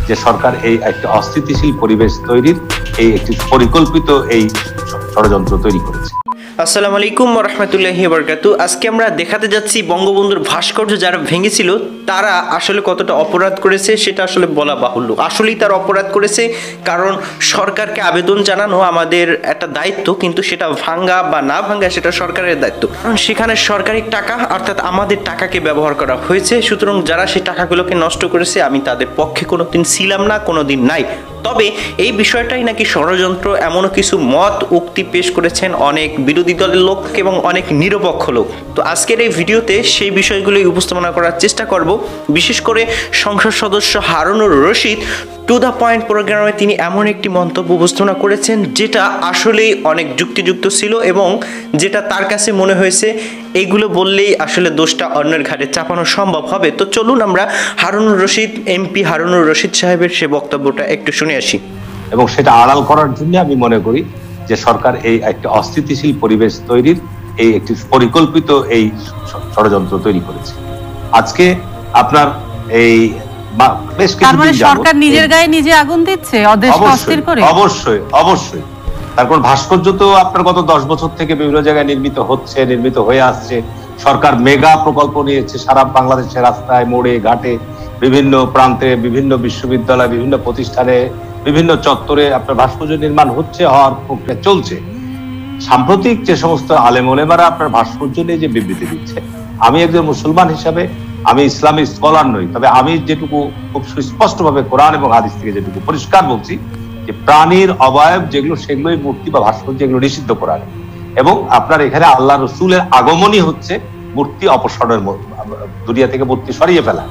যে সরকার এই একটা অস্থিতিশীল পরিবেশ তৈরির এই একটি পরিকল্পিত এই ষড়যন্ত্র তৈরি করেছে। আসসালামু আলাইকুম ওয়া রাহমাতুল্লাহি ওয়া বারাকাতুহু। আজকে আমরা দেখাতে যাচ্ছি বঙ্গবন্ধুর ভাস্কর্য যারা ভেঙেছিল তারা আসলে কতটা অপরাধ করেছে সেটা আসলে বলা বাহুল্য। আসলেই তারা অপরাধ করেছে, কারণ সরকারকে আবেদন জানানো আমাদের একটা দায়িত্ব, কিন্তু সেটা ভাঙ্গা বা না ভাঙ্গা সেটা সরকারের দায়িত্ব, কারণ সেখানে সরকারি টাকা অর্থাৎ আমাদের টাকাকে ব্যবহার করা হয়েছে। সুতরাং যারা সেই টাকাগুলোকে নষ্ট করেছে আমি তাদের পক্ষে কোনোদিন ছিলাম না, কোনোদিন নাই। তবে এই বিষয়টাই নাকি ষড়যন্ত্র, এমনও কিছু মত উক্তি পেশ করেছেন অনেক বিরোধী দলের লোক এবং অনেক নিরপেক্ষ লোক। তো আজকের এই ভিডিওতে সেই বিষয়গুলি উপস্থাপনা করার চেষ্টা করব। বিশেষ করে সংসদ সদস্য Harunur Rashid to the point প্রোগ্রামে তিনি এমন একটি মন্তব্য উপস্থাপনা করেছেন যেটা আসলেই অনেক যুক্তিযুক্ত ছিল এবং যেটা তার কাছে মনে হয়েছে এইগুলো বললেই আসলে দোষটা অন্যের ঘাড়ে চাপানো সম্ভব হবে। তো চলুন আমরা হারুনুর রশিদ এমপি হারুনুর রশিদ সাহেবের সে বক্তব্যটা একটু শুনে আসি। এবং সেটা আড়াল করার জন্য আমি মনে করি যে সরকার এই একটা অস্থিতিশীল পরিবেশ তৈরির এই একটি পরিকল্পিত এই ষড়যন্ত্র তৈরি করেছে। আজকে আপনার এই বেশ কিছুদিন সরকার নিজের গায়ে নিজে আগুন দিচ্ছে, অস্থির করে। অবশ্যই অবশ্যই। তারপর ভাস্কর্য তো আপনার গত 10 বছর থেকে বিভিন্ন জায়গায় নির্মিত হয়ে আসছে। সরকার মেগা প্রকল্প নিয়েছে সারা বাংলাদেশের রাস্তায়, মোড়ে, ঘাটে, বিভিন্ন প্রান্তে, বিভিন্ন বিশ্ববিদ্যালয়, বিভিন্ন প্রতিষ্ঠানে, বিভিন্ন চত্বরে আপনার ভাস্কর্য নির্মাণ হওয়ার প্রক্রিয়া চলছে। সাম্প্রতিক যে সমস্ত আলেম ওলেমারা আপনার ভাস্কর্য নিয়ে যে বিবৃতি দিচ্ছে, আমি একজন মুসলমান হিসাবে, আমি ইসলামিক স্কলার নই, তবে আমি যেটুকু খুব সুস্পষ্টভাবে কোরআন এবং হাদিস থেকে যেটুকু পরিষ্কার বলছি যে প্রাণীর অবয়ব যেগুলো সেগুলোই মূর্তি বা ভাস্কর্য এগুলো নিষিদ্ধ কোরআনে, এবং আপনার এখানে আল্লাহ রসুলের আগমনই হচ্ছে মূর্তি অপসারণের, দুনিয়া থেকে মূর্তি সরিয়ে ফেলা।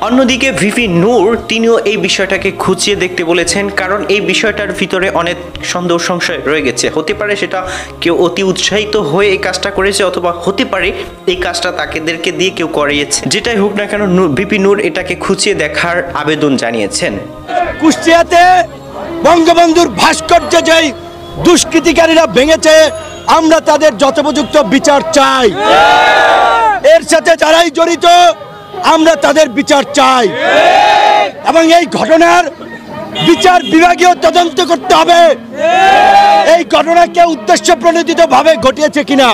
অন্যদিকে ভিপি নূর তিনিও এই বিষয়টাকে খুঁচিয়ে দেখতে বলেছেন, কারণ এই বিষয়টার ভিতরে অনেক সন্দেহ সংশয় রয়ে গেছে। হতে পারে সেটা কেউ অতি উৎসাহিত হয়ে এই কাজটা করেছে, অথবা হতে পারে এই কাজটা তাদেরকে দিয়ে কেউ করিয়েছে। যেটাই হোক না কেন ভিপি নূর এটাকে খুঁচিয়ে দেখার আবেদন জানিয়েছেন। কুষ্টিয়াতে বঙ্গবন্ধুর ভাস্কর্য যেই দুষ্কৃতিকারীরা ভেঙেছে, আমরা তাদের যথোপযুক্ত বিচার চাই। এর সাথে যারাই জড়িত আমরা তাদের বিচার চাই, এবং এই ঘটনার বিচার বিভাগীয় তদন্ত করতে হবে। এই ঘটনাকে উদ্দেশ্য প্রণোদিত ভাবে ঘটিয়েছে কিনা,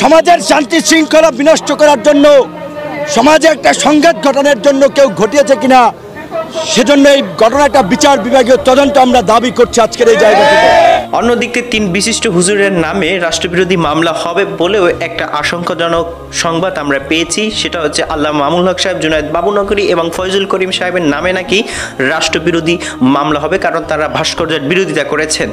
সমাজের শান্তি শৃঙ্খলা বিনষ্ট করার জন্য, সমাজে একটা সংঘাত ঘটনার জন্য কেউ ঘটিয়েছে কিনা, সেজন্য এই ঘটনাটা বিচার বিভাগীয় তদন্ত আমরা দাবি করছি আজকের এই জায়গা থেকে। অন্যদিকে 3 বিশিষ্ট হুজুরের নামে রাষ্ট্রবিরোধী মামলা হবে বলেও একটা আশঙ্কাজনক সংবাদ আমরা পেয়েছি। সেটা হচ্ছে আল্লামা মামুনুল হক সাহেব, জুনায়েদ বাবুনগরী এবং ফয়জুল করিম সাহেবের নামে নাকি রাষ্ট্রবিরোধী মামলা হবে, কারণ তারা ভাস্কর্যের বিরোধিতা করেছেন।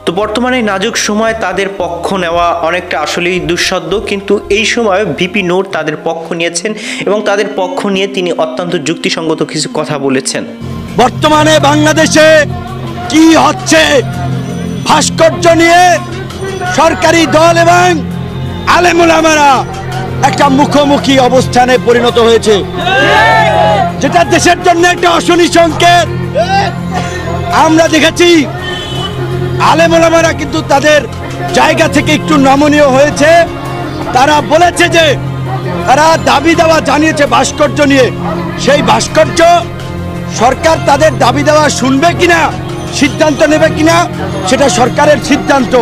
তো বর্তমানে নাজুক সময় তাদের পক্ষ নেওয়া অনেকটা আসলেই দুঃসাধ্য, কিন্তু এই সময় ভিপি নূর তাদের পক্ষ নিয়েছেন এবং তাদের পক্ষ নিয়ে তিনি অত্যন্ত যুক্তিসঙ্গত কিছু কথা বলেছেন। বর্তমানে বাংলাদেশে কি হচ্ছে, ভাস্কর্য নিয়ে সরকারি দল এবং আলেম ওলামারা একটা মুখোমুখি অবস্থানে পরিণত হয়েছে, যেটা দেশের জন্য একটা অশনি সংকেত। আমরা দেখেছি আলেম ওলামারা কিন্তু তাদের জায়গা থেকে একটু নমনীয় হয়েছে। তারা বলেছে যে তারা দাবি দেওয়া জানিয়েছে ভাস্কর্য নিয়ে, সেই ভাস্কর্য সরকার তাদের দাবি দেওয়া শুনবে কিনা, সিদ্ধান্ত নেবে কিনা, সেটা সরকারের সিদ্ধান্ত।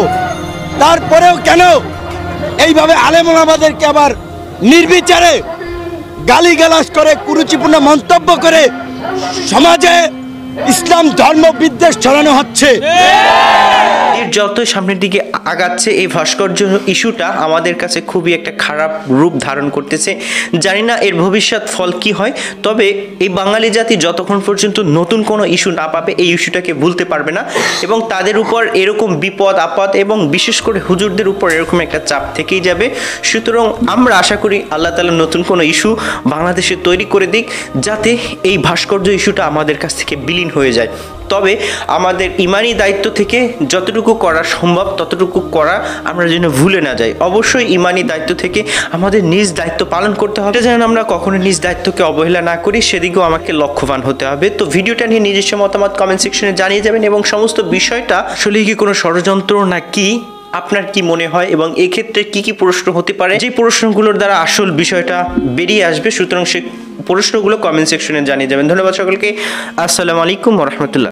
তারপরেও কেন এইভাবে আলেম ওলামাদেরকে আবার নির্বিচারে গালিগালাজ করে, কুরুচিপূর্ণ মন্তব্য করে সমাজে ইসলাম ধর্ম বিদ্বেষ ছড়ানো হচ্ছে। যত সামনের দিকে আগাচ্ছে এই ভাস্কর্য ইস্যুটা আমাদের কাছে খুবই একটা খারাপ রূপ ধারণ করতেছে। জানি না এর ভবিষ্যৎ ফল কি হয়, তবে এই বাঙালি জাতি যতক্ষণ পর্যন্ত নতুন কোনো ইস্যু না পাবে এই ইস্যুটাকে ভুলতে পারবে না, এবং তাদের উপর এরকম বিপদ আপদ এবং বিশেষ করে হুজুরদের উপর এরকম একটা চাপ থেকেই যাবে। সুতরাং আমরা আশা করি আল্লাহ তাআলা নতুন কোনো ইস্যু বাংলাদেশে তৈরি করে দিক, যাতে এই ভাস্কর্য ইস্যুটা আমাদের কাছ থেকে বিলীন হয়ে যায়। তবে আমাদের ইমানি দায়িত্ব থেকে যতটুকু করা সম্ভব ততটুকু করা আমরা যেন ভুলে না যাই। অবশ্যই ইমানি দায়িত্ব থেকে আমাদের নিজ দায়িত্ব পালন করতে হবে, যেন আমরা কখনো নিজ দায়িত্বকে অবহেলা না করি, সেদিকেও আমাকে লক্ষ্যবান হতে হবে। তো ভিডিওটা নিয়ে নিজস্ব মতামত কমেন্ট সেকশনে জানিয়ে যাবেন, এবং সমস্ত বিষয়টা আসলে কি কোনো ষড়যন্ত্র না কি আপনার কি মনে হয় এবং এক্ষেত্রে কি কি প্রশ্ন হতে পারে, যে প্রশ্নগুলোর দ্বারা আসল বিষয়টা বেরিয়ে আসবে। সুতরাং সেই প্রশ্নগুলো কমেন্ট সেকশনে জানিয়ে যাবেন। ধন্যবাদ সকলকে। আসসালামু আলাইকুম ওয়া রাহমাতুল্লাহ।